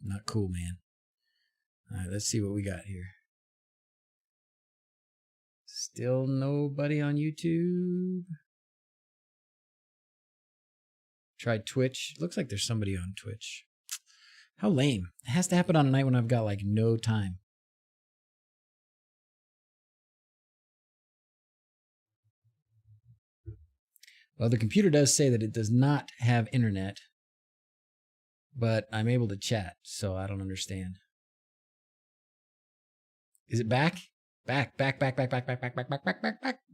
Not cool, man. All right, let's see what we got here. Still nobody on YouTube. Tried Twitch. Looks like there's somebody on Twitch. How lame. It has to happen on a night when I've got like no time. Well, the computer does say that it does not have internet, but I'm able to chat, so I don't understand. Is it back? Back.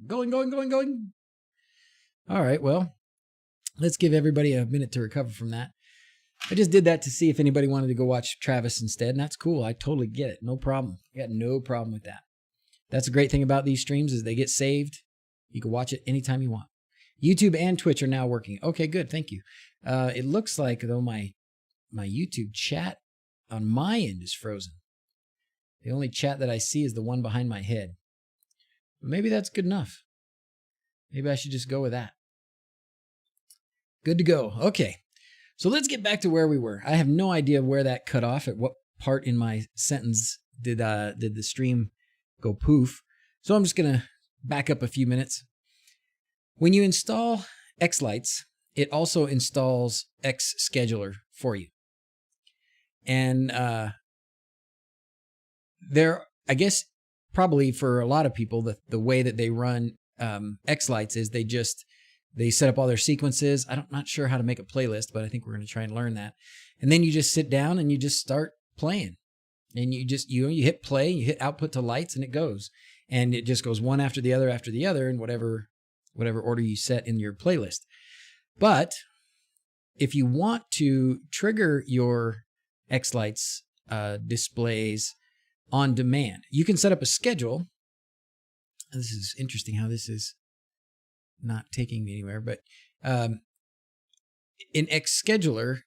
Going. All right, well, let's give everybody a minute to recover from that. I just did that to see if anybody wanted to go watch Travis instead, and that's cool. I totally get it. No problem. I got no problem with that. That's a great thing about these streams is they get saved. You can watch it anytime you want. YouTube and Twitch are now working. Okay, good. Thank you. It looks like, though, my YouTube chat on my end is frozen. The only chat that I see is the one behind my head. But maybe that's good enough. Maybe I should just go with that. Good to go. Okay. So let's get back to where we were. I have no idea where that cut off, at what part in my sentence did the stream go poof. So I'm just going to back up a few minutes. When you install xLights, it also installs xScheduler for you. And I guess probably for a lot of people, the way that they run xLights is they set up all their sequences. I'm not sure how to make a playlist, but I think we're going to try and learn that. And then you just sit down and you just start playing. And you hit play, you hit output to lights, and it goes. And it just goes one after the other in whatever order you set in your playlist. But if you want to trigger your xLights displays on demand, you can set up a schedule. This is interesting how this is not taking me anywhere, but in xScheduler,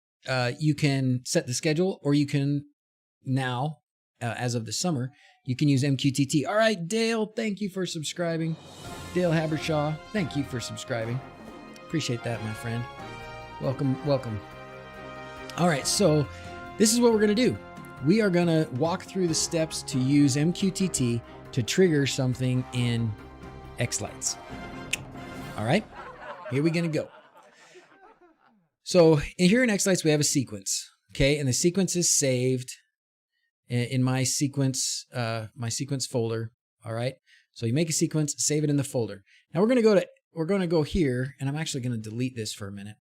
you can set the schedule, or you can now, as of the summer, you can use MQTT. All right, Dale, thank you for subscribing. Dale Habershaw, thank you for subscribing. Appreciate that, my friend. Welcome. All right, so this is what we're going to do. We are going to walk through the steps to use MQTT to trigger something in xLights. All right, here we're going to go. So here in xLights, we have a sequence, okay? And the sequence is saved in my sequence folder, all right? So you make a sequence, save it in the folder. Now we're going to go here, and I'm actually going to delete this for a minute.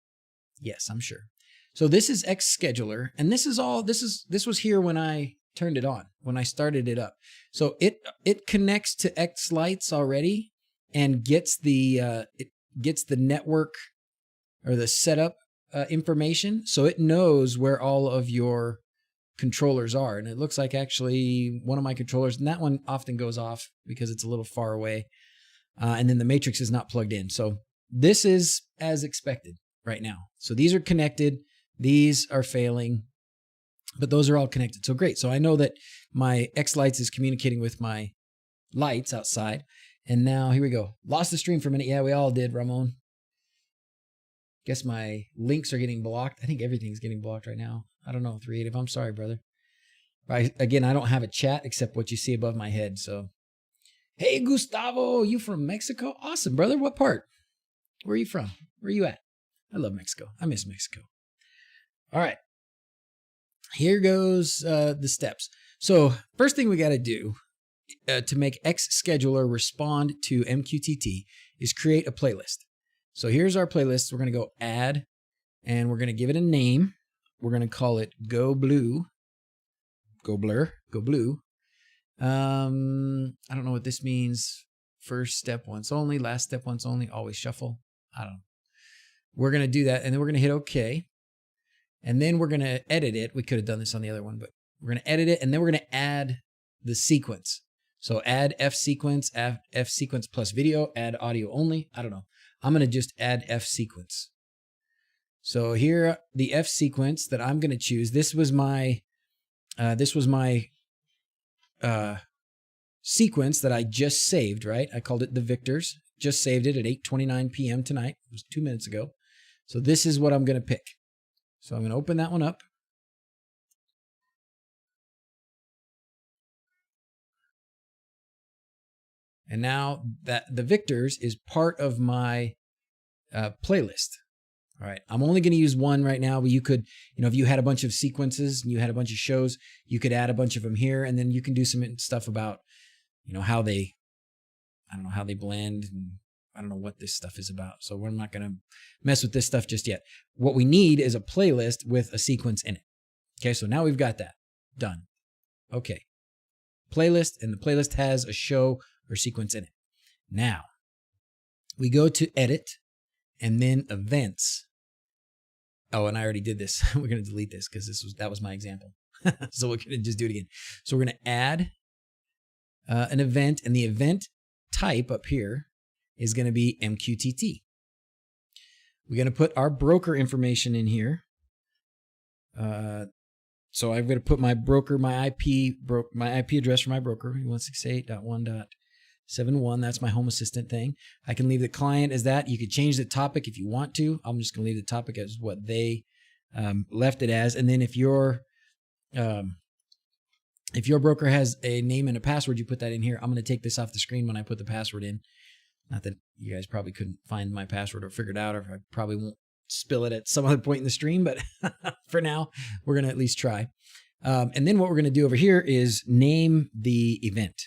Yes, I'm sure. So this is xScheduler, and this was here when I turned it on, when I started it up. So it connects to xLights already and gets the network or the setup information, so it knows where all of your controllers are. And it looks like actually one of my controllers, and that one often goes off because it's a little far away, and then the matrix is not plugged in. So this is as expected right now. So these are connected, these are failing, but those are all connected. So great. So I know that my xLights is communicating with my lights outside. And now here we go. Lost the stream for a minute. Yeah, we all did, Ramon. Guess my links are getting blocked. I think everything's getting blocked right now. I don't know, 385. I'm sorry, brother. Again, I don't have a chat except what you see above my head. So, hey, Gustavo, you from Mexico? Awesome, brother. What part? Where are you from? Where are you at? I love Mexico. I miss Mexico. All right. Here goes the steps. So first thing we got to do to make xScheduler respond to MQTT is create a playlist. So here's our playlist. We're going to go add, and we're going to give it a name. We're going to call it Go Blue. Go Blur. Go Blue. I don't know what this means. First step once only. Last step once only. Always shuffle. I don't know. We're going to do that, and then we're going to hit OK. And then we're going to edit it. We could have done this on the other one, but we're going to edit it, and then we're going to add the sequence. So add F sequence plus video, add audio only. I don't know. I'm going to just add F sequence. So here, the F sequence that I'm going to choose, this was my sequence that I just saved, right? I called it the Victors. Just saved it at 8:29 p.m. tonight. It was 2 minutes ago. So this is what I'm going to pick. So I'm going to open that one up. And now that the Victors is part of my playlist. All right, I'm only going to use one right now, but you could, if you had a bunch of sequences and you had a bunch of shows, you could add a bunch of them here, and then you can do some stuff about, how they, I don't know, how they blend, and I don't know what this stuff is about. So we're not going to mess with this stuff just yet. What we need is a playlist with a sequence in it. Okay, so now we've got that done. Okay, playlist, and the playlist has a show or sequence in it. Now we go to edit and then events. Oh, and I already did this. We're going to delete this because that was my example. So we're going to just do it again. So we're going to add an event, and the event type up here is going to be MQTT. We're going to put our broker information in here. So I'm going to put my broker, my IP address for my broker, 168.1.71. That's my Home Assistant thing. I can leave the client as that. You could change the topic if you want to. I'm just going to leave the topic as what they left it as. And then if your broker has a name and a password, you put that in here. I'm going to take this off the screen when I put the password in. Not that you guys probably couldn't find my password or figure it out, or I probably won't spill it at some other point in the stream, but for now, we're going to at least try. And then what we're going to do over here is name the event.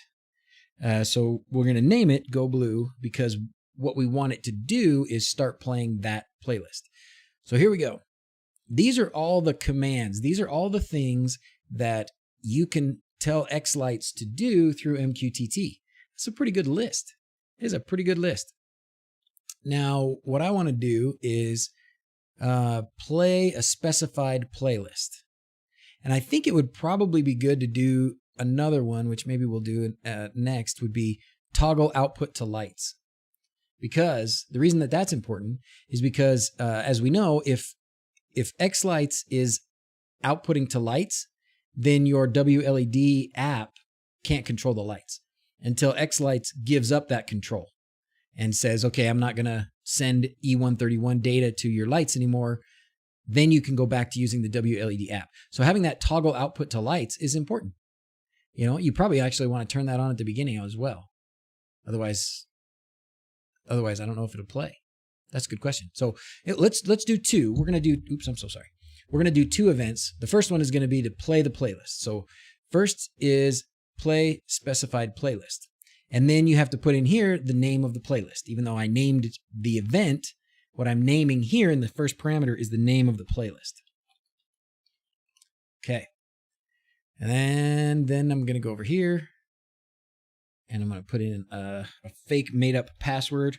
So we're going to name it Go Blue because what we want it to do is start playing that playlist. So here we go. These are all the commands. These are all the things that you can tell xLights to do through MQTT. It's a pretty good list. It is a pretty good list. Now, what I want to do is play a specified playlist. And I think it would probably be good to do another one, which maybe we'll do next, would be toggle output to lights. Because the reason that that's important is because, as we know, if xLights is outputting to lights, then your wLED app can't control the lights until xLights gives up that control and says, okay, I'm not going to send E131 data to your lights anymore. Then you can go back to using the wLED app. So having that toggle output to lights is important. You probably actually want to turn that on at the beginning as well. Otherwise, I don't know if it'll play. That's a good question. So let's do two. We're going to do, oops, I'm so sorry. We're going to do two events. The first one is going to be to play the playlist. So first is play specified playlist. And then you have to put in here the name of the playlist. Even though I named the event, what I'm naming here in the first parameter is the name of the playlist. Okay. And then I'm going to go over here and I'm going to put in a fake made up password.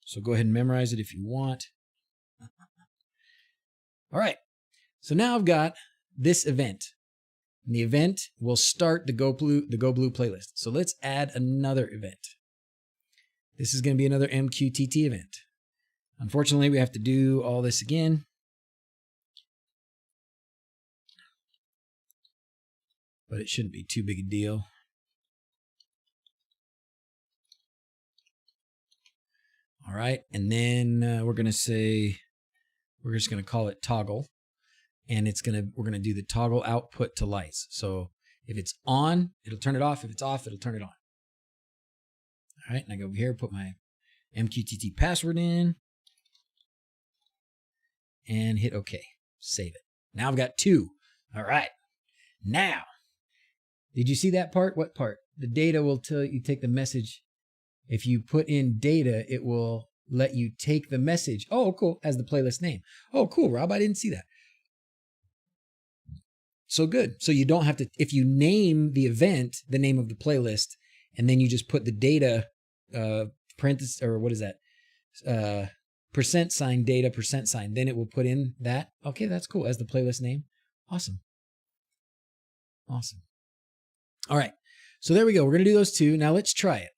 So go ahead and memorize it if you want. All right. So now I've got this event. And the event will start the Go Blue playlist. So let's add another event. This is going to be another MQTT event. Unfortunately, we have to do all this again. But it shouldn't be too big a deal. All right, and then we're going to say, we're just going to call it toggle. And we're going to do the toggle output to lights. So if it's on, it'll turn it off. If it's off, it'll turn it on. All right, and I go over here, put my MQTT password in, and hit OK. Save it. Now I've got two. All right. Now, did you see that part? What part? The data will tell you take the message. If you put in data, it will let you take the message. Oh, cool. As the playlist name. Oh, cool, Rob. I didn't see that. So good. So you don't have to, if you name the event, the name of the playlist, and then you just put the data, parenthesis, or what is that? %, data, %, then it will put in that. Okay, that's cool. As the playlist name. Awesome. Awesome. All right. So there we go. We're going to do those two. Now let's try it.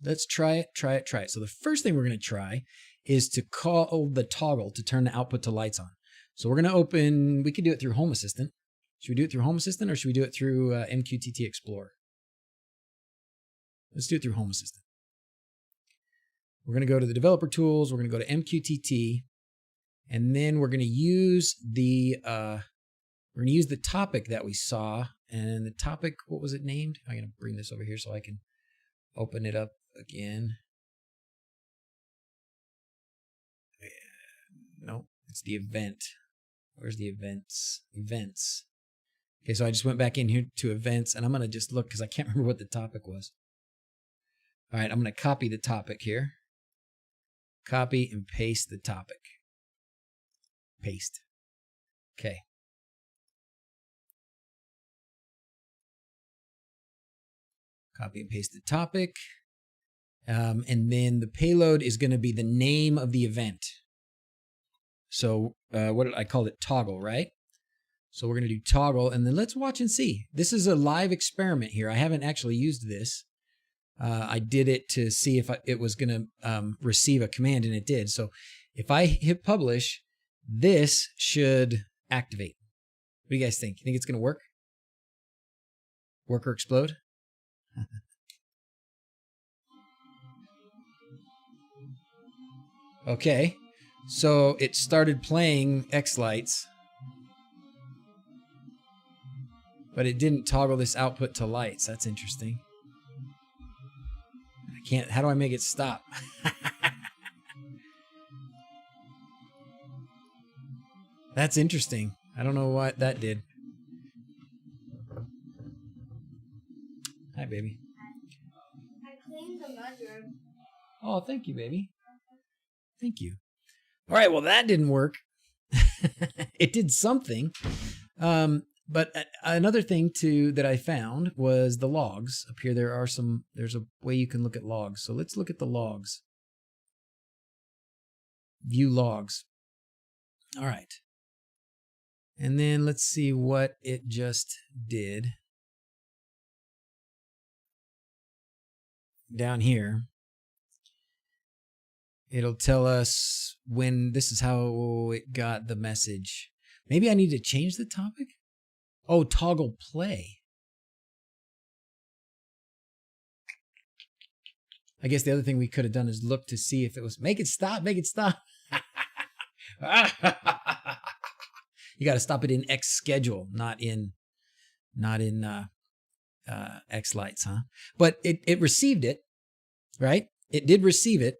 Let's try it. So the first thing we're going to try is to call the toggle to turn the output to lights on. So we're going to open, we could do it through Home Assistant. Should we do it through Home Assistant or should we do it through MQTT Explorer? Let's do it through Home Assistant. We're going to go to the developer tools. We're going to go to MQTT, and then we're going to use the topic that we saw. And the topic, what was it named? I'm going to bring this over here so I can open it up again. No, it's the event. Where's the events? Events. Okay, so I just went back in here to events, and I'm going to just look because I can't remember what the topic was. All right, I'm going to copy the topic here. Copy and paste the topic. Paste. Okay. Copy and paste the topic. And then the payload is going to be the name of the event. So I called it toggle, right? So we're going to do toggle, and then let's watch and see. This is a live experiment here. I haven't actually used this. I did it to see if it was going to receive a command, and it did. So if I hit publish, this should activate. What do you guys think? You think it's going to work? Work or explode? Okay, so it started playing xLights, but it didn't toggle this output to lights. That's interesting. I can't, how do I make it stop? That's interesting. I don't know what that did. Hi, baby. I cleaned the mudroom. Oh, thank you, baby. Thank you. All right, well, that didn't work. It did something. But another thing, too, that I found was the logs. Up here, there's a way you can look at logs. So let's look at the logs. View logs. All right. And then let's see what it just did. Down here, it'll tell us when this is how it got the message. Maybe I need to change the topic? Oh, toggle play. I guess the other thing we could have done is look to see if it was make it stop, make it stop. You got to stop it in X schedule, not in xLights, huh? But it received it, right? It did receive it.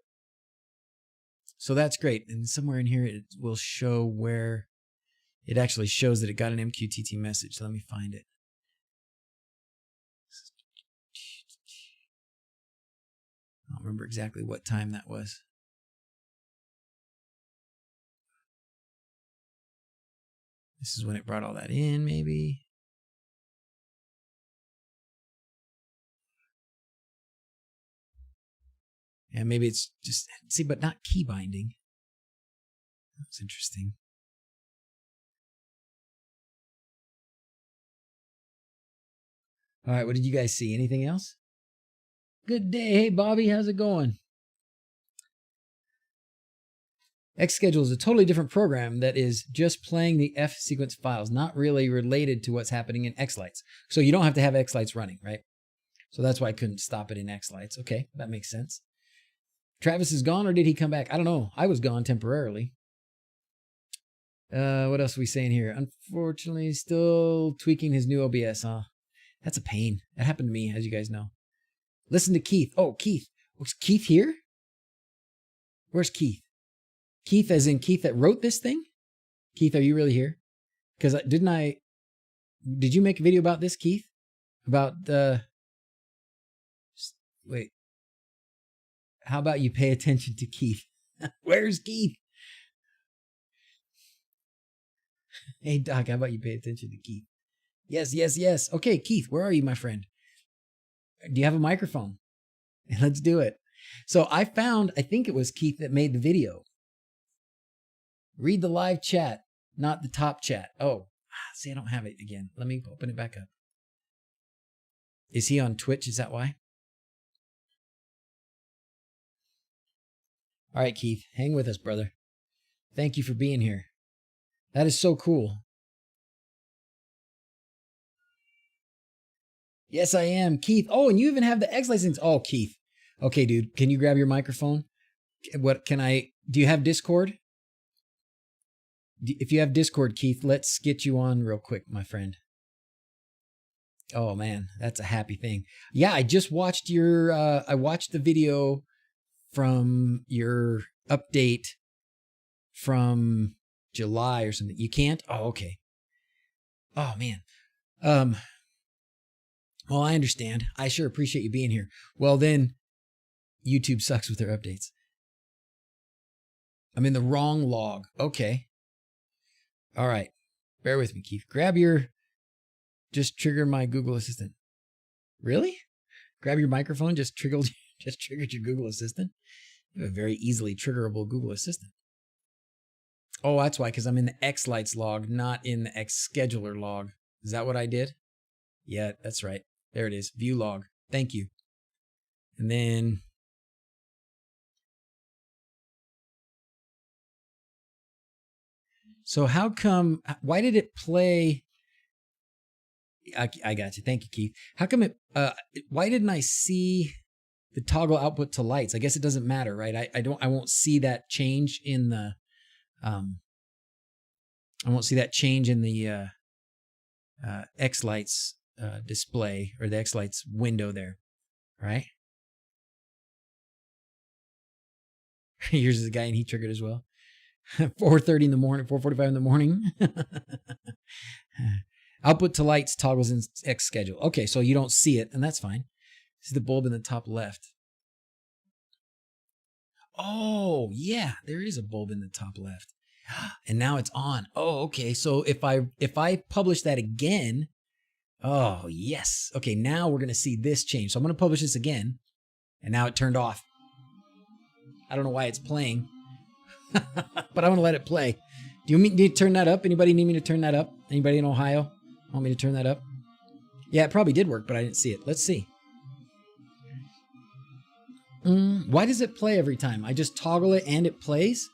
So that's great. And somewhere in here, it will show where it actually shows that it got an MQTT message. So let me find it. I don't remember exactly what time that was. This is when it brought all that in, maybe. Yeah, maybe it's just, see, but not key binding. That's interesting. All right, what did you guys see? Anything else? Good day. Hey, Bobby, how's it going? Xschedule is a totally different program that is just playing the F sequence files, not really related to what's happening in xLights. So you don't have to have xLights running, right? So that's why I couldn't stop it in xLights. Okay, that makes sense. Travis is gone, or did he come back? I don't know. I was gone temporarily. What else are we saying here? Unfortunately, still tweaking his new OBS, huh? That's a pain. That happened to me, as you guys know. Listen to Keith. Oh, Keith. Was Keith here? Where's Keith? Keith as in Keith that wrote this thing? Keith, are you really here? Because did you make a video about this, Keith? About wait. How about you pay attention to Keith? Where's Keith? Hey, Doc, how about you pay attention to Keith? Yes, yes, yes. Okay, Keith, where are you, my friend? Do you have a microphone? Let's do it. So I think it was Keith that made the video. Read the live chat, not the top chat. Oh, see, I don't have it again. Let me open it back up. Is he on Twitch? Is that why? All right, Keith, hang with us, brother. Thank you for being here. That is so cool. Yes, I am. Keith. Oh, and you even have the xLights things. Oh, Keith. Okay, dude, can you grab your microphone? Do you have Discord? If you have Discord, Keith, let's get you on real quick, my friend. Oh man, that's a happy thing. Yeah, I just watched your I watched the video from your update from July or something. You can't? Oh, okay. Oh man. Um well, I understand. I sure appreciate you being here. Well, then YouTube sucks with their updates. I'm in the wrong log. Okay. All right. Bear with me, Keith. Just trigger my Google Assistant. Really? Grab your microphone, just triggered your Google Assistant? You have a very easily triggerable Google Assistant. Oh, that's why, because I'm in the xLights log, not in the xScheduler log. Is that what I did? Yeah, that's right. There it is. View log. Thank you. And then so why did it play? I got you. Thank you, Keith. How come why didn't I see the toggle output to lights? I guess it doesn't matter, right? I won't see that change in the, I won't see that change in the xLights display or the xLights window there, right? Here's the guy and he triggered as well. 4:30 in the morning, 4:45 in the morning. Output to lights toggles in X schedule. Okay, so you don't see it, and that's fine. See the bulb in the top left. Oh, yeah, there is a bulb in the top left. And now it's on. Oh, okay. So if I publish that again, oh, yes. Okay, now we're going to see this change. So I'm going to publish this again, and now it turned off. I don't know why it's playing, but I'm going to let it play. Do you need to turn that up? Anybody need me to turn that up? Anybody in Ohio want me to turn that up? Yeah, it probably did work, but I didn't see it. Let's see. Why does it play every time? I just toggle it and it plays?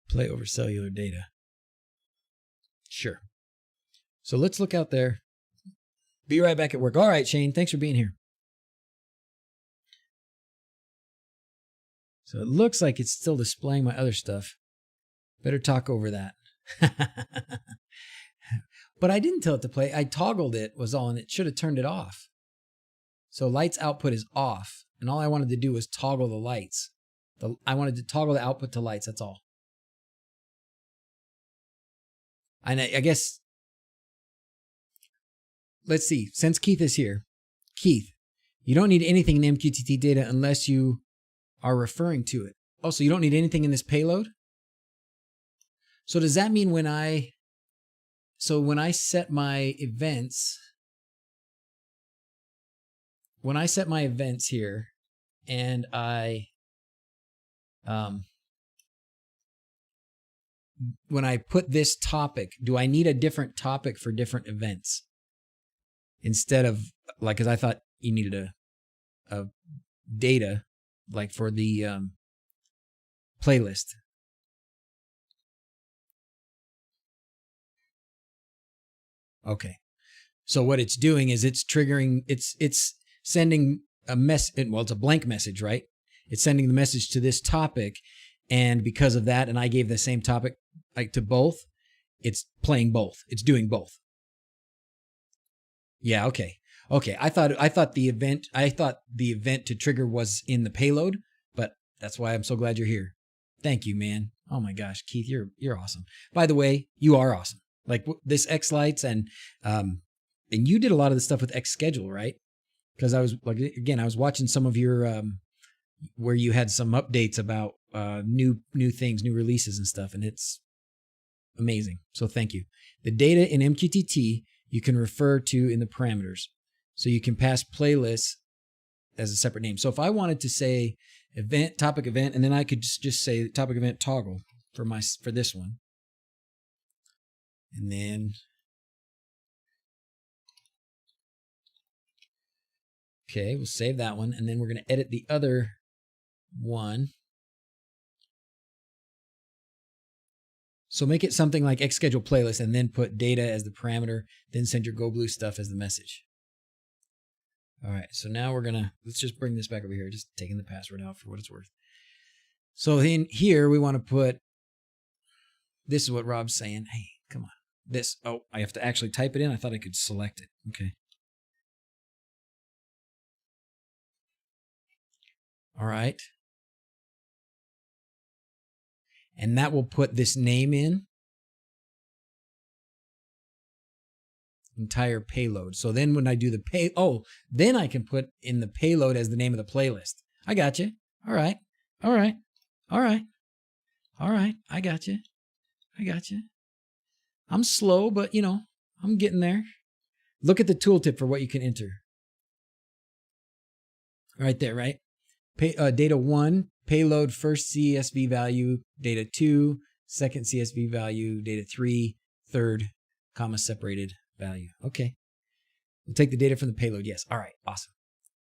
Play over cellular data. Sure. So let's look out there. Be right back at work. All right, Shane, thanks for being here. So it looks like it's still displaying my other stuff. Better talk over that. But I didn't tell it to play. I toggled it was all, and it should have turned it off. So lights output is off, and all I wanted to do was toggle the lights. I wanted to toggle the output to lights, that's all. And I guess, let's see, since Keith is here, Keith, you don't need anything in MQTT data unless you are referring to it. Oh, so you don't need anything in this payload? So does that mean when I set my events, here, and when I put this topic, do I need a different topic for different events? Instead of, like, because I thought you needed a data, like for the playlist. Okay. So what it's doing is it's triggering, it's sending a message. Well, it's a blank message, right? It's sending the message to this topic. And because of that, and I gave the same topic like to both, it's playing both. It's doing both. Yeah. Okay. Okay. I thought the event to trigger was in the payload, but that's why I'm so glad you're here. Thank you, man. Oh my gosh, Keith, you're awesome. By the way, you are awesome. Like this xLights and you did a lot of the stuff with xSchedule, right? Because I was watching some of your where you had some updates about new things, new releases and stuff, and it's amazing. So thank you. The data in MQTT you can refer to in the parameters. So you can pass playlists as a separate name. So if I wanted to say event, topic event, and then I could just say topic event toggle for this one. And then okay, we'll save that one, and then we're going to edit the other one. So make it something like xSchedule playlist, and then put data as the parameter, then send your Go Blue stuff as the message. All right, so now let's just bring this back over here, just taking the password out for what it's worth. So in here, we want to put, this is what Rob's saying. Hey, come on. This, oh, I have to actually type it in. I thought I could select it. Okay. All right. And that will put this name in. Entire payload. So then when I do the then I can put in the payload as the name of the playlist. I got you. All right. All right. All right. All right. I got you. I got you. I'm slow, but I'm getting there. Look at the tooltip for what you can enter. Right there, right? Data 1, payload first CSV value, data 2, second CSV value, data 3, third, comma separated value. Okay. We'll take the data from the payload. Yes. All right. Awesome.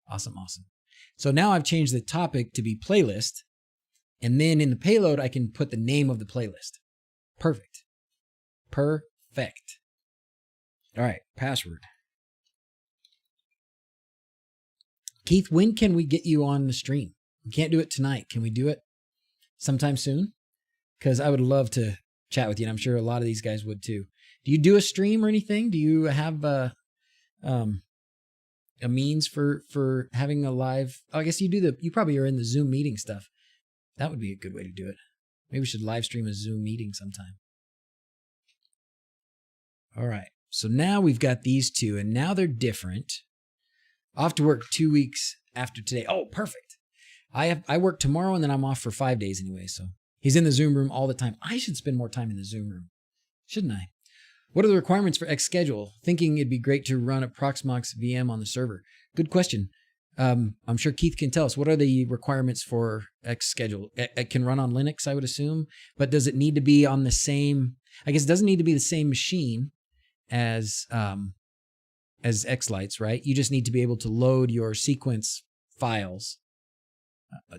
Awesome. Awesome. So now I've changed the topic to be playlist. And then in the payload, I can put the name of the playlist. Perfect. Perfect. All right. Password. Keith, when can we get you on the stream? We can't do it tonight. Can we do it sometime soon? Because I would love to chat with you, and I'm sure a lot of these guys would too. Do you do a stream or anything? Do you have a means for having a live? Oh, I guess you probably are in the Zoom meeting stuff. That would be a good way to do it. Maybe we should live stream a Zoom meeting sometime. All right. So now we've got these two, and now they're different. Off to work 2 weeks after today. Oh, perfect. I work tomorrow, and then I'm off for 5 days anyway. So he's in the Zoom room all the time. I should spend more time in the Zoom room, shouldn't I? What are the requirements for xSchedule? Thinking it'd be great to run a Proxmox VM on the server. Good question. I'm sure Keith can tell us. What are the requirements for xSchedule? It can run on Linux, I would assume, but does it need to be on the same? I guess it doesn't need to be the same machine as xLights, right? You just need to be able to load your sequence files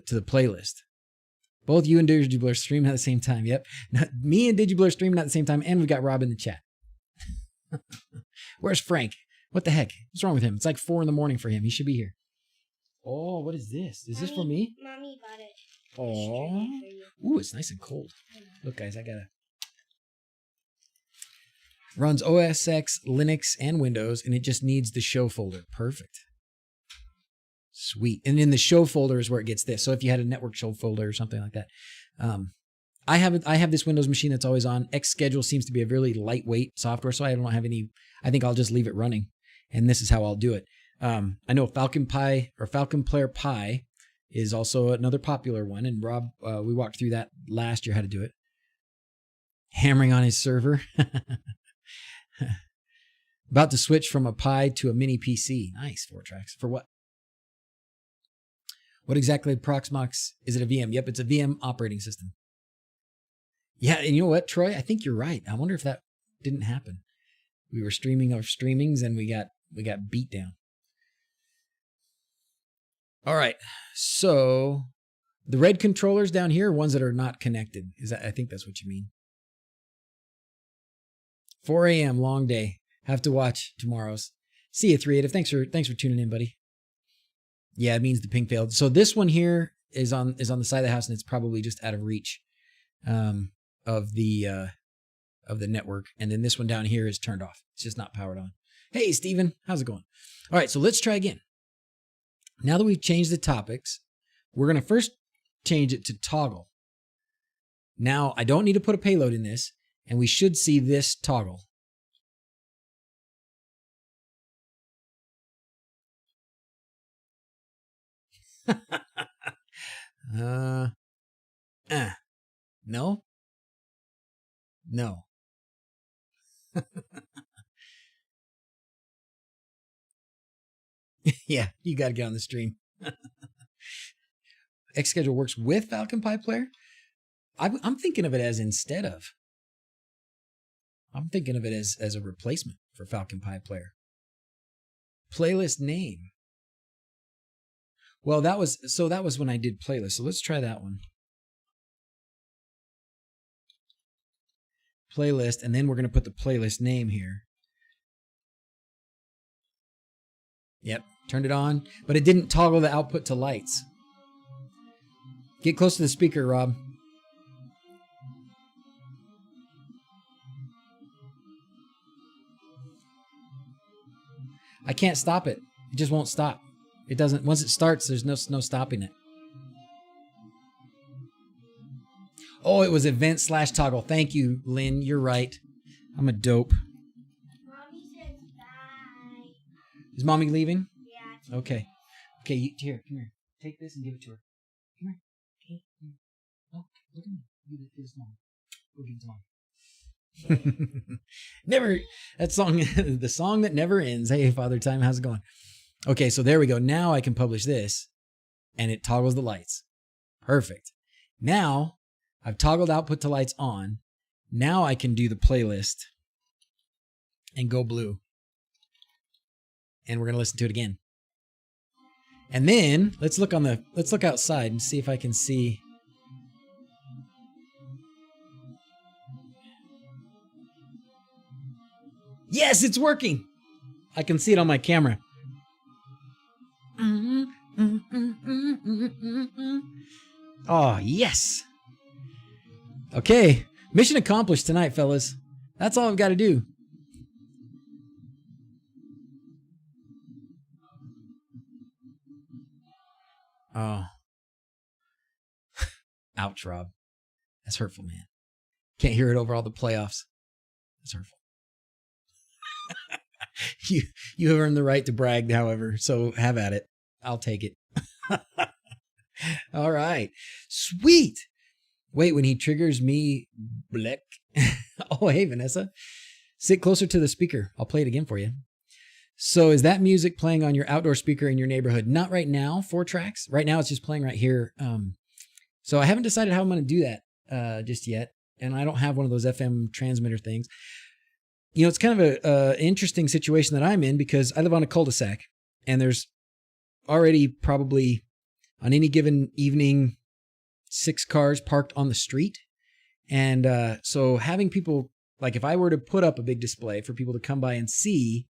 to the playlist. Both you and DrZzs are streaming at the same time. Yep. Me and DrZzs are streaming at the same time, and we got Rob in the chat. Where's Frank? What the heck? What's wrong with him? It's like 4 a.m. for him. He should be here. Oh, what is this? Is this for me? Mommy bought it. Oh. Ooh, it's nice and cold. Look, guys, I gotta. Runs OS X, Linux, and Windows, and it just needs the show folder. Perfect. Sweet. And in the show folder is where it gets this. So if you had a network show folder or something like that. I have this Windows machine that's always on. xSchedule seems to be a really lightweight software, so I don't have any. I think I'll just leave it running, and this is how I'll do it. I know Falcon Pi or Falcon Player Pi is also another popular one, and Rob, we walked through that last year how to do it. Hammering on his server. About to switch from a Pi to a mini PC. Nice, 4 tracks. For what? What exactly Proxmox? Is it a VM? Yep, it's a VM operating system. Yeah, and you know what, Troy? I think you're right. I wonder if that didn't happen. We were streaming our streamings and we got beat down. All right. So the red controllers down here are ones that are not connected. I think that's what you mean. 4 a.m. long day. Have to watch tomorrow's. See you, 3-8. Thanks for tuning in, buddy. Yeah, it means the ping failed. So this one here is on the side of the house, and it's probably just out of reach of the network. And then this one down here is turned off. It's just not powered on. Hey, Steven, how's it going? All right, so let's try again. Now that we've changed the topics, we're going to first change it to toggle. Now, I don't need to put a payload in this, and we should see this toggle. No? No. Yeah, you got to get on the stream. xSchedule works with Falcon Pi Player? I'm thinking of it as instead of. I'm thinking of it as a replacement for Falcon Pi Player. Playlist name. Well, that was when I did playlist. So let's try that one. Playlist, and then we're going to put the playlist name here. Yep, Turned it on, but it didn't toggle the output to lights. Get close to the speaker, Rob. I can't stop it. It just won't stop. It doesn't. Once it starts, there's no stopping it. Oh, it was event/toggle. Thank you, Lynn. You're right. I'm a dope. Mommy says bye. Is mommy leaving? Yeah. Okay. Okay, here, come here. Take this and give it to her. Come here. Okay. Oh, look at me. Give it to this mom. Go give it to mom. Never, that song, the song that never ends. Hey, Father Time, how's it going? Okay, so there we go. Now I can publish this, and it toggles the lights. Perfect. Now, I've toggled output to lights on. Now I can do the playlist and go blue. And we're going to listen to it again. And then let's look outside and see if I can see. Yes, it's working. I can see it on my camera. Oh, yes. Okay, mission accomplished tonight, fellas. That's all I've got to do. Oh. Ouch, Rob. That's hurtful, man. Can't hear it over all the playoffs. That's hurtful. You have earned the right to brag, however, so have at it. I'll take it. All right. Sweet. Wait, when he triggers me, blech. Oh, hey, Vanessa. Sit closer to the speaker. I'll play it again for you. So is that music playing on your outdoor speaker in your neighborhood? Not right now, 4 tracks. Right now it's just playing right here. So I haven't decided how I'm going to do that just yet. And I don't have one of those FM transmitter things. You know, it's kind of an interesting situation that I'm in because I live on a cul-de-sac and there's already probably on any given evening 6 cars parked on the street. And so having people, like if I were to put up a big display for people to come by and see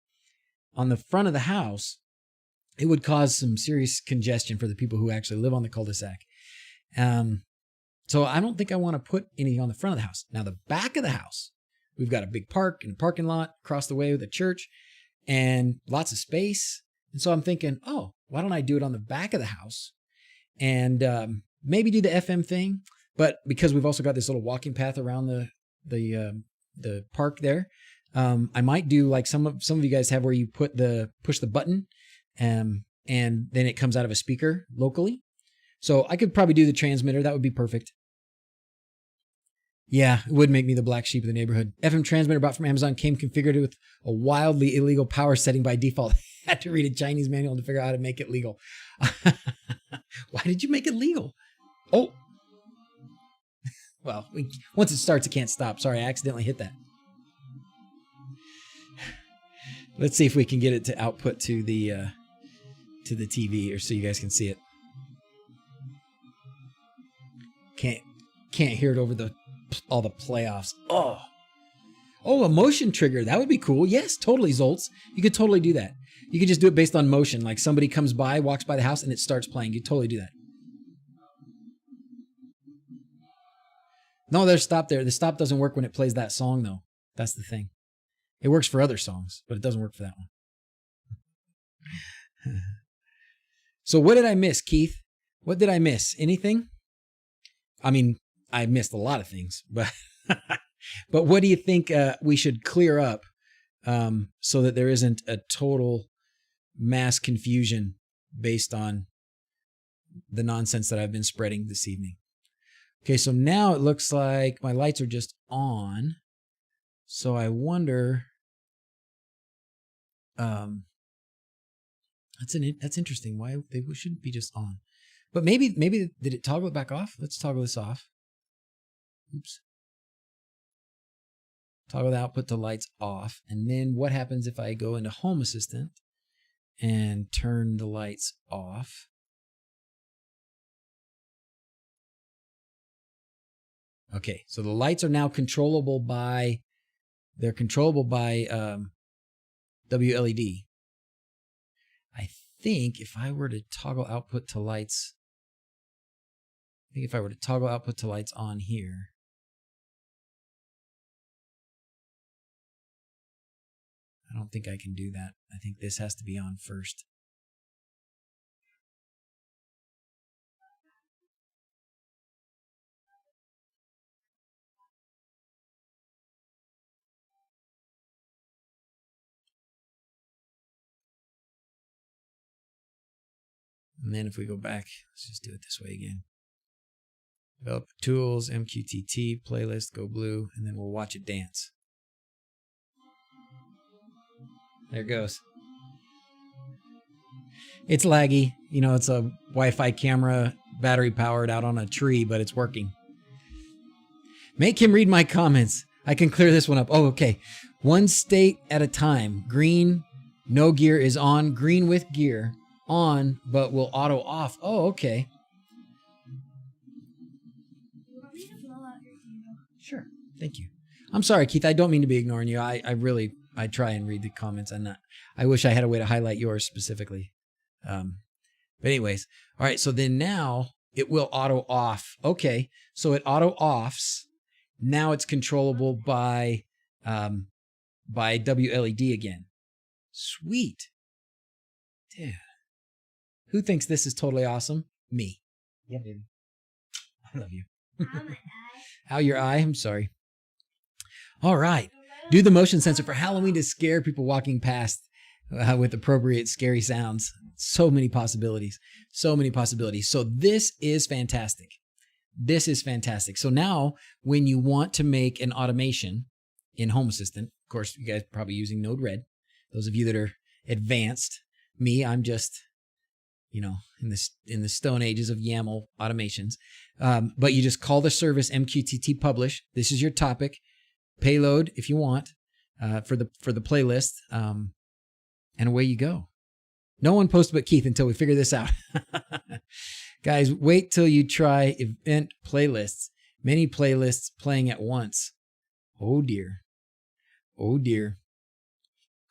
on the front of the house, it would cause some serious congestion for the people who actually live on the cul-de-sac. So I don't think I want to put any on the front of the house. Now, the back of the house, we've got a big park and a parking lot across the way with a church and lots of space. And so I'm thinking, oh, why don't I do it on the back of the house and maybe do the FM thing? But because we've also got this little walking path around the park there, I might do like some of you guys have where you push the button and then it comes out of a speaker locally. So I could probably do the transmitter. That would be perfect. Yeah, it would make me the black sheep of the neighborhood. FM transmitter bought from Amazon came configured with a wildly illegal power setting by default. Had to read a Chinese manual to figure out how to make it legal. Why did you make it legal? Oh. Well, once it starts, it can't stop. Sorry, I accidentally hit that. Let's see if we can get it to output to the TV or so you guys can see it. Can't hear it over all the playoffs. Oh, a motion trigger. That would be cool. Yes, totally, Zoltz. You could totally do that. You could just do it based on motion. Like somebody comes by, walks by the house, and it starts playing. You totally do that. No, there's stop there. The stop doesn't work when it plays that song, though. That's the thing. It works for other songs, but it doesn't work for that one. So what did I miss, Keith? What did I miss? Anything? I mean, I missed a lot of things, but but what do you think we should clear up so that there isn't a total mass confusion based on the nonsense that I've been spreading this evening? Okay, so now it looks like my lights are just on. So I wonder, that's interesting. Why they shouldn't be just on? But maybe did it toggle it back off? Let's toggle this off. Oops. Toggle the output to lights off. And then what happens if I go into Home Assistant and turn the lights off? Okay, so the lights are now controllable by wLED. I think if I were to toggle output to lights, on here, I don't think I can do that. I think this has to be on first. And then if we go back, let's just do it this way again. Develop tools, MQTT, playlist, go blue, and then we'll watch it dance. There it goes. It's laggy. You know, it's a Wi-Fi camera, battery powered out on a tree, but it's working. Make him read my comments. I can clear this one up. Oh, okay. One state at a time. Green, no gear is on. Green with gear, on, but will auto off. Oh, okay. Sure. Thank you. I'm sorry, Keith. I don't mean to be ignoring you. I try and read the comments. I wish I had a way to highlight yours specifically. But anyways, all right. So then now it will auto off. Okay. So it auto offs. Now it's controllable by wLED again. Sweet. Dude. Who thinks this is totally awesome? Me. Yeah, baby. I love you. Ow, your eye? I'm sorry. All right. Do the motion sensor for Halloween to scare people walking past with appropriate scary sounds. So many possibilities. So many possibilities. So this is fantastic. This is fantastic. So now when you want to make an automation in Home Assistant, of course, you guys are probably using Node-RED. Those of you that are advanced, me, I'm just, you know, in the stone ages of YAML automations. But you just call the service MQTT publish. This is your topic. Payload if you want for the playlist, and away you go. No one posted but Keith until we figure this out. Guys, wait till you try event playlists. Many playlists playing at once. Oh dear. Oh dear.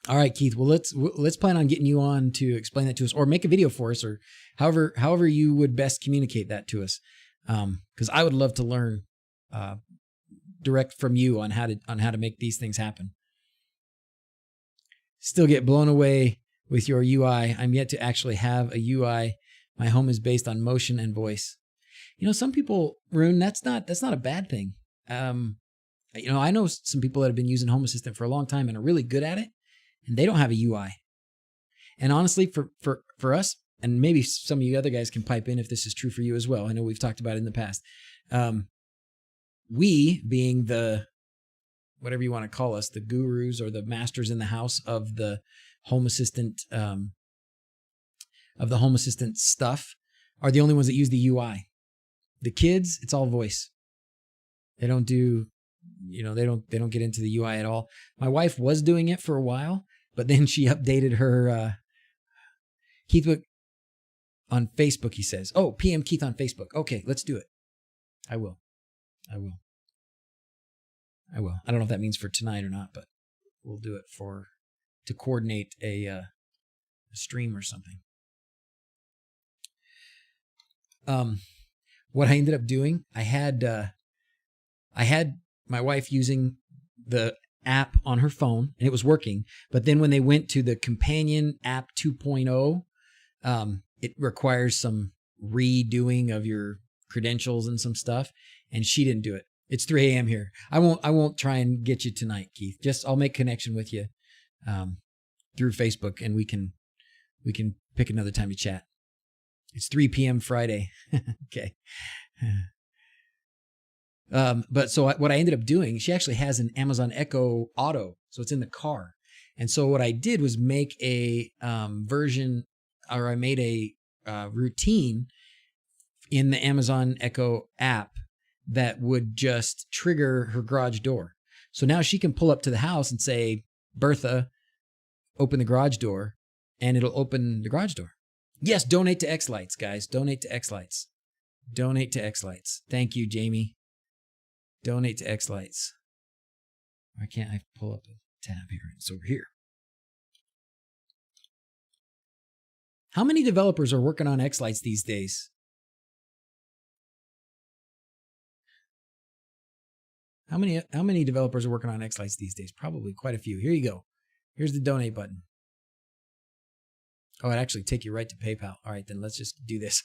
All right, Keith. Well, let's plan on getting you on to explain that to us, or make a video for us, or however you would best communicate that to us. Because I would love to learn direct from you on how to make these things happen. Still get blown away with your UI. I'm yet to actually have a UI. My home is based on motion and voice. You know, some people, Rune, that's not a bad thing. You know, I know some people that have been using Home Assistant for a long time and are really good at it, and they don't have a UI. And honestly, for us, and maybe some of you other guys can pipe in if this is true for you as well. I know we've talked about it in the past. We, being the, whatever you want to call us, the gurus or the masters in the house of the Home Assistant, stuff, are the only ones that use the UI. The kids, it's all voice. They don't do, you know, they don't get into the UI at all. My wife was doing it for a while, but then she updated her, Keith on Facebook, he says. Oh, PM Keith on Facebook. Okay, let's do it. I will. I don't know if that means for tonight or not, but we'll do it to coordinate a stream or something. What I ended up doing, I had my wife using the app on her phone, and it was working. But then when they went to the companion app 2.0, it requires some redoing of your credentials and some stuff, and she didn't do it. It's 3 a.m. here. I won't try and get you tonight, Keith. I'll make connection with you through Facebook, and we can pick another time to chat. It's 3 p.m. Friday. Okay. But so what I ended up doing, she actually has an Amazon Echo Auto, so it's in the car. And so what I did was make a I made a routine in the Amazon Echo app that would just trigger her garage door. So now she can pull up to the house and say, Bertha, open the garage door, and it'll open the garage door. Yes, donate to xLights, guys. Donate to xLights. Donate to xLights. Thank you, Jamie. Donate to xLights. Why can't I pull up a tab here? It's over here. How many developers are working on xLights these days? How many developers are working on xLights these days? Probably quite a few. Here you go. Here's the donate button. Oh, it actually take you right to PayPal. All right, then let's just do this.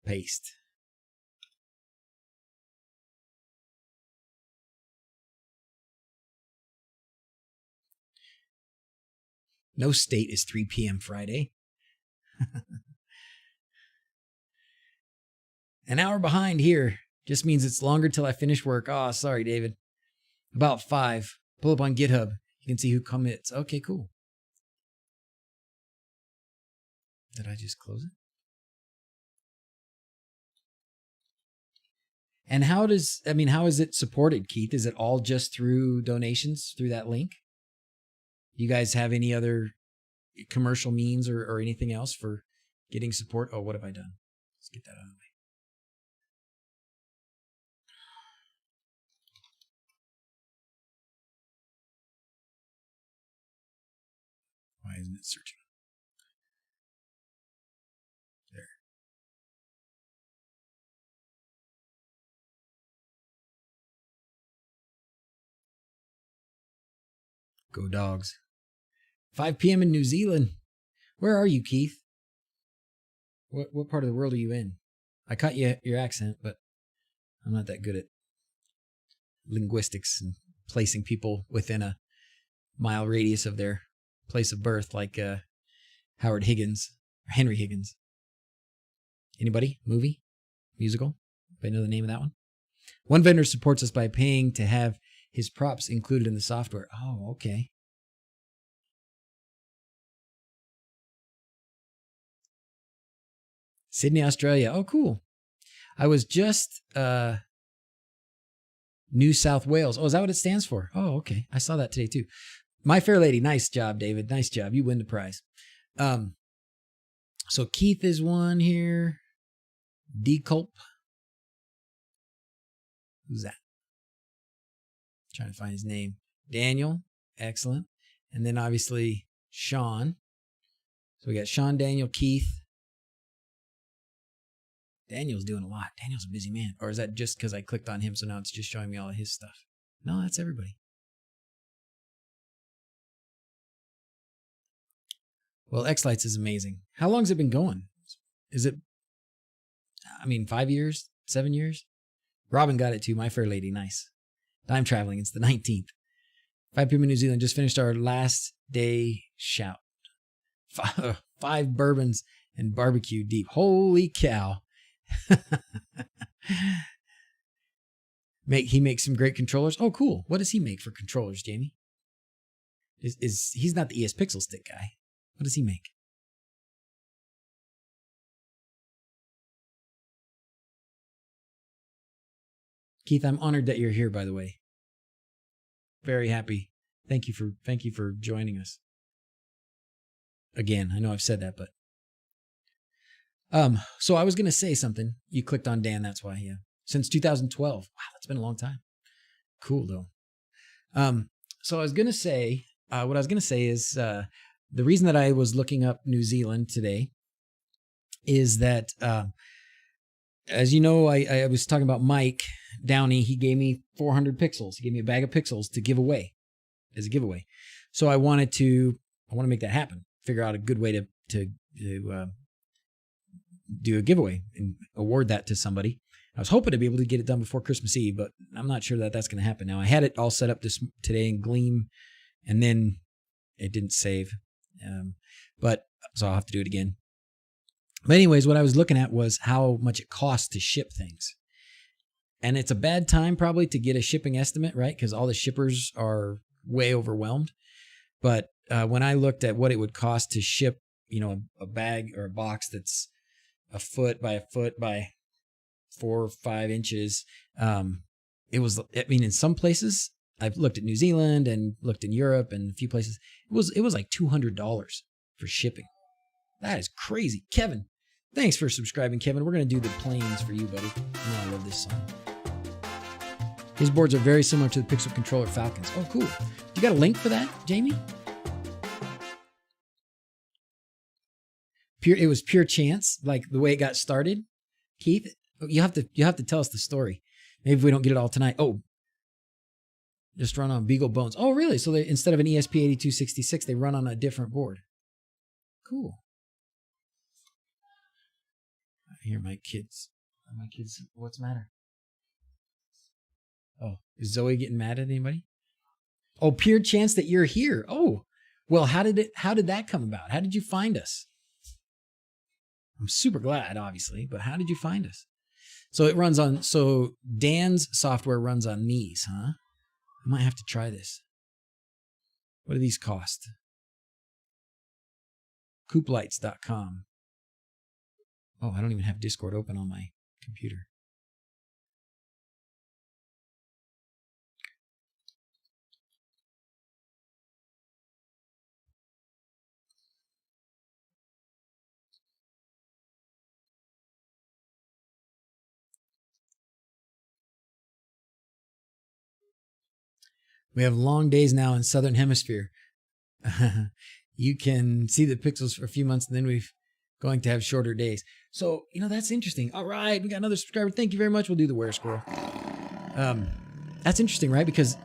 Paste. No state is 3 p.m. Friday. An hour behind here just means it's longer till I finish work. Oh, sorry, David. About 5. Pull up on GitHub. You can see who commits. Okay, cool. Did I just close it? And how is it supported, Keith? Is it all just through donations through that link? Do you guys have any other commercial means or anything else for getting support? Oh, what have I done? Let's get that out of the way. Why isn't it searching? There. Go dogs. 5 p.m. in New Zealand. Where are you, Keith? What part of the world are you in? I caught your accent, but I'm not that good at linguistics and placing people within a mile radius of their place of birth, like Howard Higgins or Henry Higgins. Anybody? Movie? Musical? Anybody know the name of that one? One vendor supports us by paying to have his props included in the software. Oh, okay. Sydney, Australia. Oh, cool. I was just New South Wales. Oh, is that what it stands for? Oh, okay. I saw that today too. My Fair Lady. Nice job, David. Nice job. You win the prize. So Keith is one here. Deculp. Who's that? Trying to find his name. Daniel. Excellent. And then obviously Sean. So we got Sean, Daniel, Keith. Daniel's doing a lot. Daniel's a busy man. Or is that just because I clicked on him, so now it's just showing me all of his stuff? No, that's everybody. Well, xLights is amazing. How long has it been going? Is it, 5 years? 7 years? Robin got it too. My Fair Lady. Nice. I'm traveling. It's the 19th. 5 p.m. in New Zealand. Just finished our last day shout. 5 bourbons and barbecue deep. Holy cow. He makes some great controllers. Oh, cool. What does he make for controllers, Jamie? He's not the ES Pixel Stick guy. What does he make? Keith, I'm honored that you're here, by the way. Very happy. Thank you for joining us. Again, I know I've said that, but so I was going to say something. You clicked on Dan, that's why. Yeah. Since 2012. Wow, that's been a long time. Cool though. So I was going to say, what I was going to say is, the reason that I was looking up New Zealand today is that, as you know, I was talking about Mike Downey. He gave me 400 pixels. He gave me a bag of pixels to give away as a giveaway. So I want to make that happen. Figure out a good way to do a giveaway and award that to somebody. I was hoping to be able to get it done before Christmas Eve, but I'm not sure that that's going to happen. Now I had it all set up today in Gleam, and then it didn't save. But so I'll have to do it again. But anyways, what I was looking at was how much it costs to ship things. And it's a bad time probably to get a shipping estimate, right? Because all the shippers are way overwhelmed. But when I looked at what it would cost to ship, a bag or a box that's a foot by 4 or 5 inches, it was, in some places, I've looked at New Zealand and looked in Europe and a few places, it was like $200 for shipping. That is crazy. Kevin, thanks for subscribing, Kevin. We're going to do the planes for you, buddy. I love this song. His boards are very similar to the Pixel Controller Falcons. Oh, cool. You got a link for that, Jamie? It was pure chance, like the way it got started. Keith, you have to tell us the story. Maybe if we don't get it all tonight. Oh, just run on Beagle Bones. Oh, really? So they, instead of an ESP8266, they run on a different board. Cool. I hear my kids. What's the matter? Oh, is Zoe getting mad at anybody? Oh, pure chance that you're here. Oh, well, how did that come about? How did you find us? I'm super glad, obviously, but how did you find us? So Dan's software runs on these, huh? I might have to try this. What do these cost? xLights.com. Oh, I don't even have Discord open on my computer. We have long days now in Southern Hemisphere. You can see the pixels for a few months, and then we're going to have shorter days. So, that's interesting. All right, we got another subscriber. Thank you very much. We'll do the Where Squirrel. That's interesting, right? Because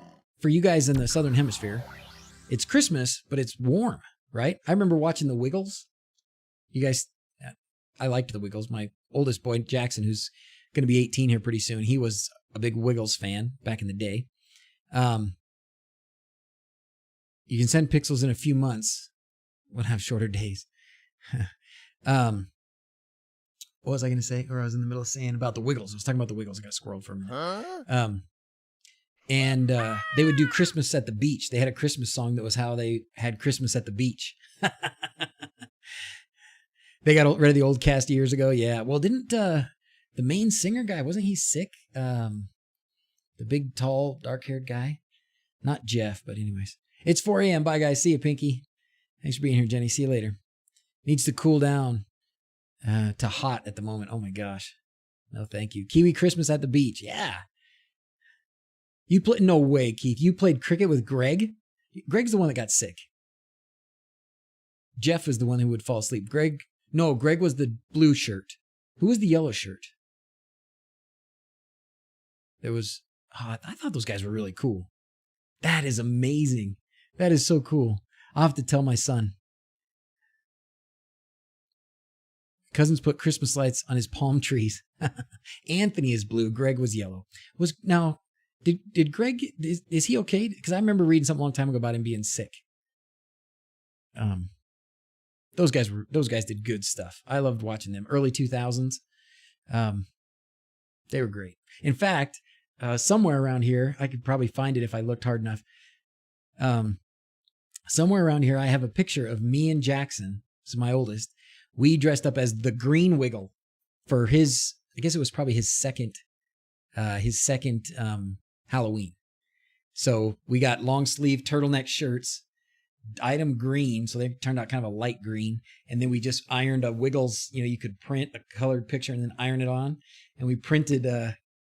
for you guys in the Southern Hemisphere, it's Christmas, but it's warm, right? I remember watching the Wiggles. You guys, I liked the Wiggles. My oldest boy, Jackson, who's going to be 18 here pretty soon, he was a big Wiggles fan back in the day. You can send pixels in a few months. We'll have shorter days. What was I going to say? Or I was in the middle of saying about the Wiggles. I was talking about the Wiggles. I got squirreled for a minute. And they would do Christmas at the beach. They had a Christmas song that was how they had Christmas at the beach. They got rid of the old cast years ago. Yeah. Well, didn't the main singer guy, wasn't he sick? The big, tall, dark-haired guy? Not Jeff, but anyways. It's 4 a.m. Bye, guys. See you, Pinky. Thanks for being here, Jenny. See you later. Needs to cool down to hot at the moment. Oh, my gosh. No, thank you. Kiwi Christmas at the beach. Yeah. You play? No way, Keith. You played cricket with Greg? Greg's the one that got sick. Jeff was the one who would fall asleep. Greg was the blue shirt. Who was the yellow shirt? There was, I thought those guys were really cool. That is amazing. That is so cool. I'll have to tell my son. Cousins put Christmas lights on his palm trees. Anthony is blue. Greg was yellow. Did Greg, is he okay? Because I remember reading something a long time ago about him being sick. Those guys did good stuff. I loved watching them. Early 2000s. They were great. In fact, somewhere around here, I could probably find it if I looked hard enough. Somewhere around here, I have a picture of me and Jackson. This is my oldest. We dressed up as the Green Wiggle for his, I guess it was probably his second Halloween. So we got long sleeve turtleneck shirts, item green. So they turned out kind of a light green. And then we just ironed a Wiggles, you could print a colored picture and then iron it on. And we printed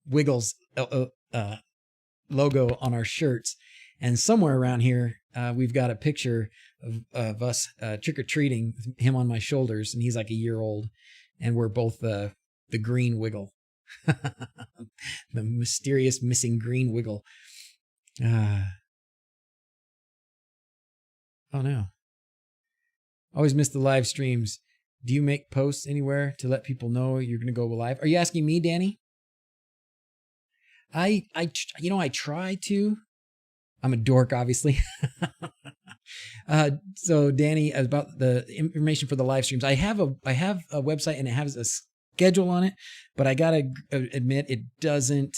Wiggles logo on our shirts. And somewhere around here, we've got a picture of us trick-or-treating, with him on my shoulders, and he's like a year old. And we're both the Green Wiggle. The mysterious missing Green Wiggle. Oh, no. Always miss the live streams. Do you make posts anywhere to let people know you're going to go live? Are you asking me, Danny? I try to. I'm a dork, obviously. So Danny, about the information for the live streams, I have a website and it has a schedule on it, but I gotta admit it doesn't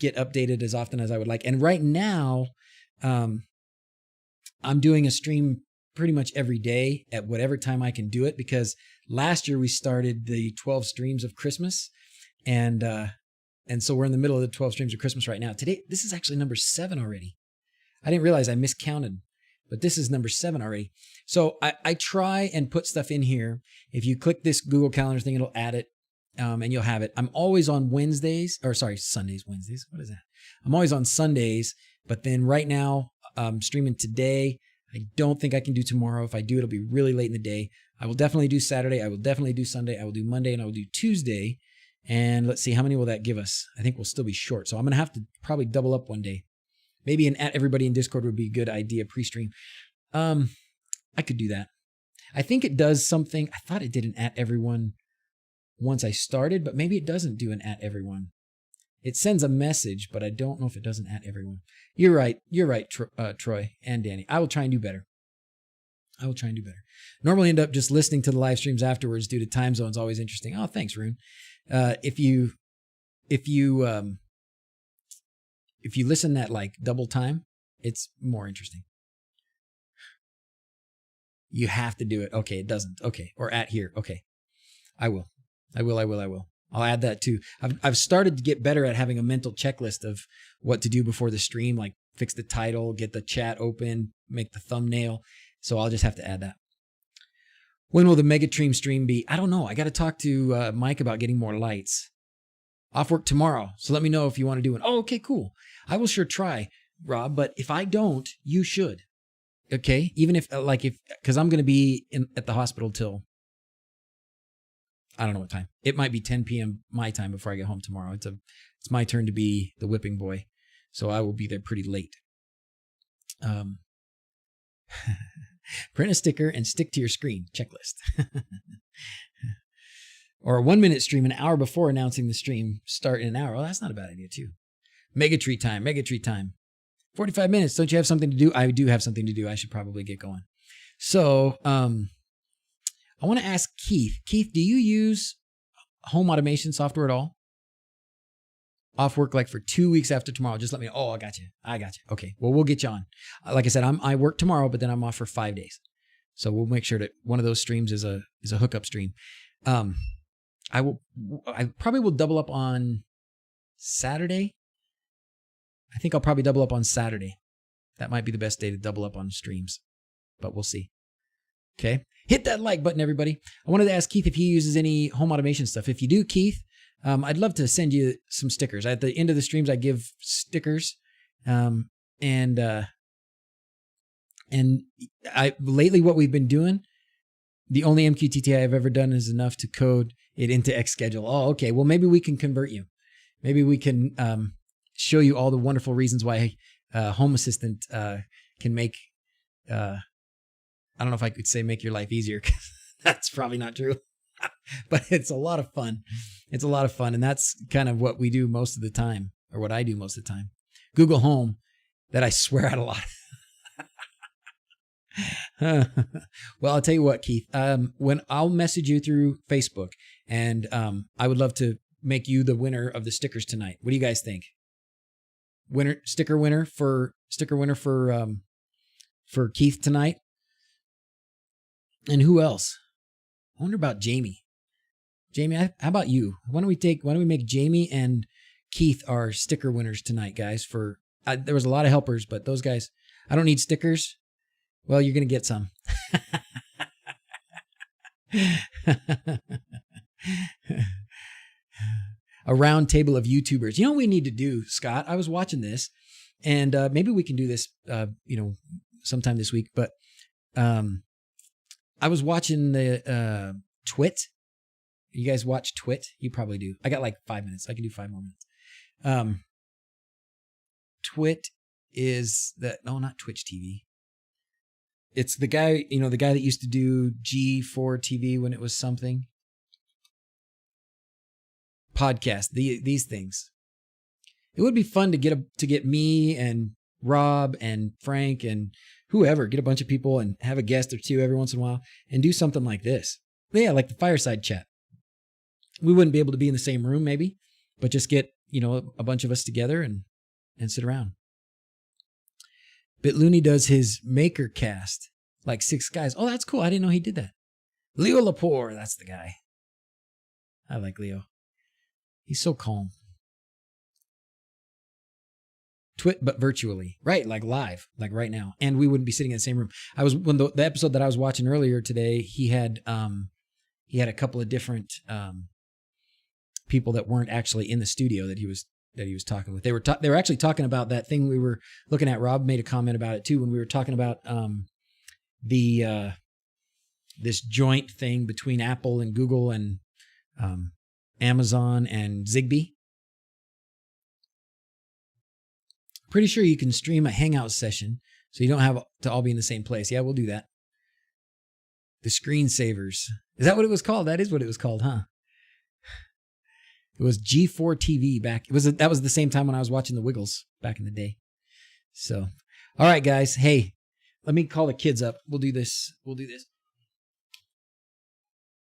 get updated as often as I would like. And right now, I'm doing a stream pretty much every day at whatever time I can do it, because last year we started the 12 streams of Christmas, and so we're in the middle of the 12 streams of Christmas right now. Today, this is actually number 7 already. I didn't realize I miscounted, but this is number 7 already. So I try and put stuff in here. If you click this Google Calendar thing, it'll add it, and you'll have it. I'm always on Sundays. Wednesdays. What is that? I'm always on Sundays, but then right now I'm streaming today. I don't think I can do tomorrow. If I do, it'll be really late in the day. I will definitely do Saturday. I will definitely do Sunday. I will do Monday, and I will do Tuesday. And let's see, how many will that give us? I think we'll still be short. So I'm going to have to probably double up one day. Maybe an at everybody in Discord would be a good idea pre-stream. I could do that. I think it does something. I thought it did an at everyone once I started, but maybe it doesn't do an at everyone. It sends a message, but I don't know if it does an at everyone. You're right. You're right, Troy and Danny. I will try and do better. Normally end up just listening to the live streams afterwards due to time zones. Always interesting. Oh, thanks, Rune. If you listen at like double time, it's more interesting. You have to do it. Okay, it doesn't. Okay, or at here. Okay, I will. I'll add that too. I've started to get better at having a mental checklist of what to do before the stream, like fix the title, get the chat open, make the thumbnail. So I'll just have to add that. When will the Megatream stream be? I don't know. I got to talk to Mike about getting more lights. Off work tomorrow. So let me know if you want to do one. Oh, okay, cool. I will sure try, Rob. But if I don't, you should. Okay? Even if, because I'm going to be at the hospital till, I don't know what time. It might be 10 p.m. my time before I get home tomorrow. It's my turn to be the whipping boy. So I will be there pretty late. Print a sticker and stick to your screen. Checklist. Or a 1-minute stream an hour before announcing the stream start in an hour. Oh, that's not a bad idea too. Mega treat time. 45 minutes. Don't you have something to do? I do have something to do. I should probably get going. So, I want to ask Keith. Keith, do you use home automation software at all? Off work like for 2 weeks after tomorrow. Just let me know. Oh, I got you. Okay. Well, we'll get you on. Like I said, I work tomorrow, but then I'm off for 5 days. So we'll make sure that one of those streams is a hookup stream. I probably will double up on Saturday. I think I'll probably double up on Saturday. That might be the best day to double up on streams, but we'll see. Okay. Hit that like button, everybody. I wanted to ask Keith if he uses any home automation stuff. If you do, Keith, I'd love to send you some stickers. At the end of the streams, I give stickers. Lately what we've been doing, the only MQTT I've ever done is enough to code it into xSchedule. Oh, okay. Well, maybe we can convert you. Maybe we can show you all the wonderful reasons why Home Assistant can make, I don't know if I could say make your life easier, because that's probably not true. But it's a lot of fun. And that's kind of what we do most of the time, or what I do most of the time. Google Home, that I swear out a lot. Well, I'll tell you what, Keith. When I'll message you through Facebook, and I would love to make you the winner of the stickers tonight. What do you guys think? Sticker winner for Keith tonight. And who else? I wonder about Jamie. Jamie, how about you? Why don't we make Jamie and Keith our sticker winners tonight, guys? There was a lot of helpers, but those guys, I don't need stickers. Well, you're going to get some. A round table of YouTubers. You know what we need to do, Scott? I was watching this, and maybe we can do this, sometime this week. But I was watching the Twit. You guys watch Twit? You probably do. I got like 5 minutes. I can do 5 more minutes. Twit is not Twitch TV. It's the guy, the guy that used to do G4 TV when it was something. Podcast, these things. It would be fun to get me and Rob and Frank and whoever, get a bunch of people and have a guest or two every once in a while and do something like this. Yeah, like the fireside chat. We wouldn't be able to be in the same room maybe, but just get, a bunch of us together and sit around. BitLooney does his maker cast, like 6 guys. Oh, that's cool. I didn't know he did that. Leo Lepore, that's the guy. I like Leo. He's so calm. Twit, but virtually. Right, like live, like right now. And we wouldn't be sitting in the same room. When the episode that I was watching earlier today, he had a couple of different people that weren't actually in the studio that he was talking with. They were actually talking about that thing we were looking at. Rob made a comment about it too when we were talking about the this joint thing between Apple and Google and Amazon and Zigbee. Pretty sure you can stream a Hangout session so you don't have to all be in the same place. Yeah, we'll do that. The screensavers. Is that what it was called? That is what it was called, huh? It was G4 TV back. That was the same time when I was watching the Wiggles back in the day. So, all right, guys. Hey, let me call the kids up. We'll do this.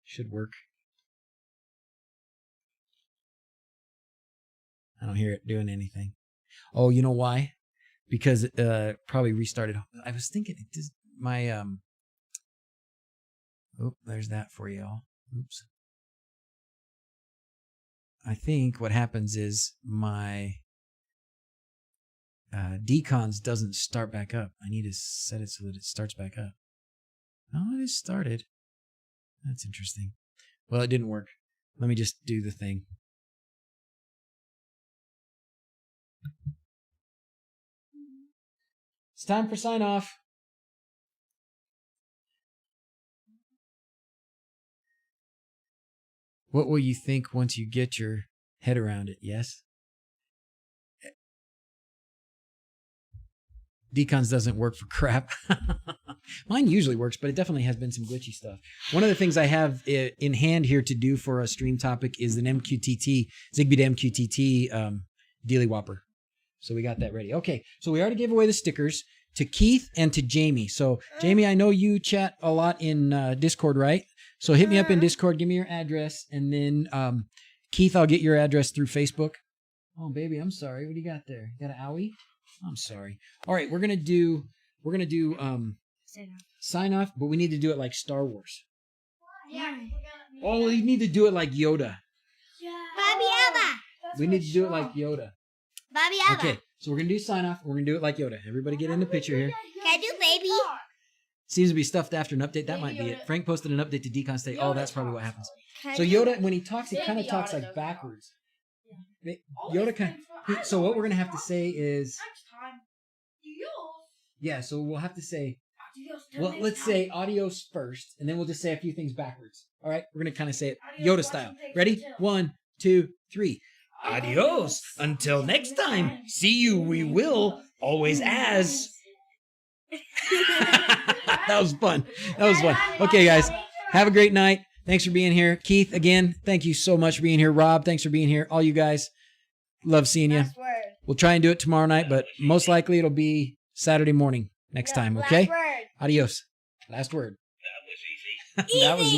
Should work. I don't hear it doing anything. Oh, you know why? Because it probably restarted. I was thinking it does my oh, there's that for y'all. Oops. I think what happens is my decons doesn't start back up. I need to set it so that it starts back up. Oh, it is started. That's interesting. Well, it didn't work. Let me just do the thing. It's time for sign off. What will you think once you get your head around it? Yes? Decons doesn't work for crap. Mine usually works, but it definitely has been some glitchy stuff. One of the things I have in hand here to do for a stream topic is an MQTT, Zigbee to MQTT Dealy Whopper. So we got that ready. Okay, so we already gave away the stickers to Keith and to Jamie. So Jamie, I know you chat a lot in Discord, right? So hit me up in Discord, give me your address, and then Keith, I'll get your address through Facebook. Oh, baby, I'm sorry. What do you got there? You got an owie? I'm sorry. All right, we're gonna do sign off, but we need to do it like Star Wars. Yeah. Oh, we need to do it like Yoda. Bobby Abba. We need to do it like Yoda. Bobby Abba. Okay, so we're gonna do sign off. We're gonna do it like Yoda. Everybody get in the picture here. Can I do baby? Seems to be stuffed after an update. That might be it. Frank posted an update to Decon State. Oh, that's probably what happens. So Yoda, when he talks, he kind of talks like backwards. Yoda kind of. So what we're gonna have to say is. Yeah, so we'll have to say. Well, let's say adios first, and then we'll just say a few things backwards. All right, we're gonna kind of say it Yoda style. Ready? 1, 2, 3. Adios. Until next time. See you. We will always as. That was fun. Okay, guys. Have a great night. Thanks for being here. Keith, again, thank you so much for being here. Rob, thanks for being here. All you guys, love seeing you. We'll try and do it tomorrow night, but most likely it'll be Saturday morning next time, okay? Adios. Last word. That was easy. That was easy.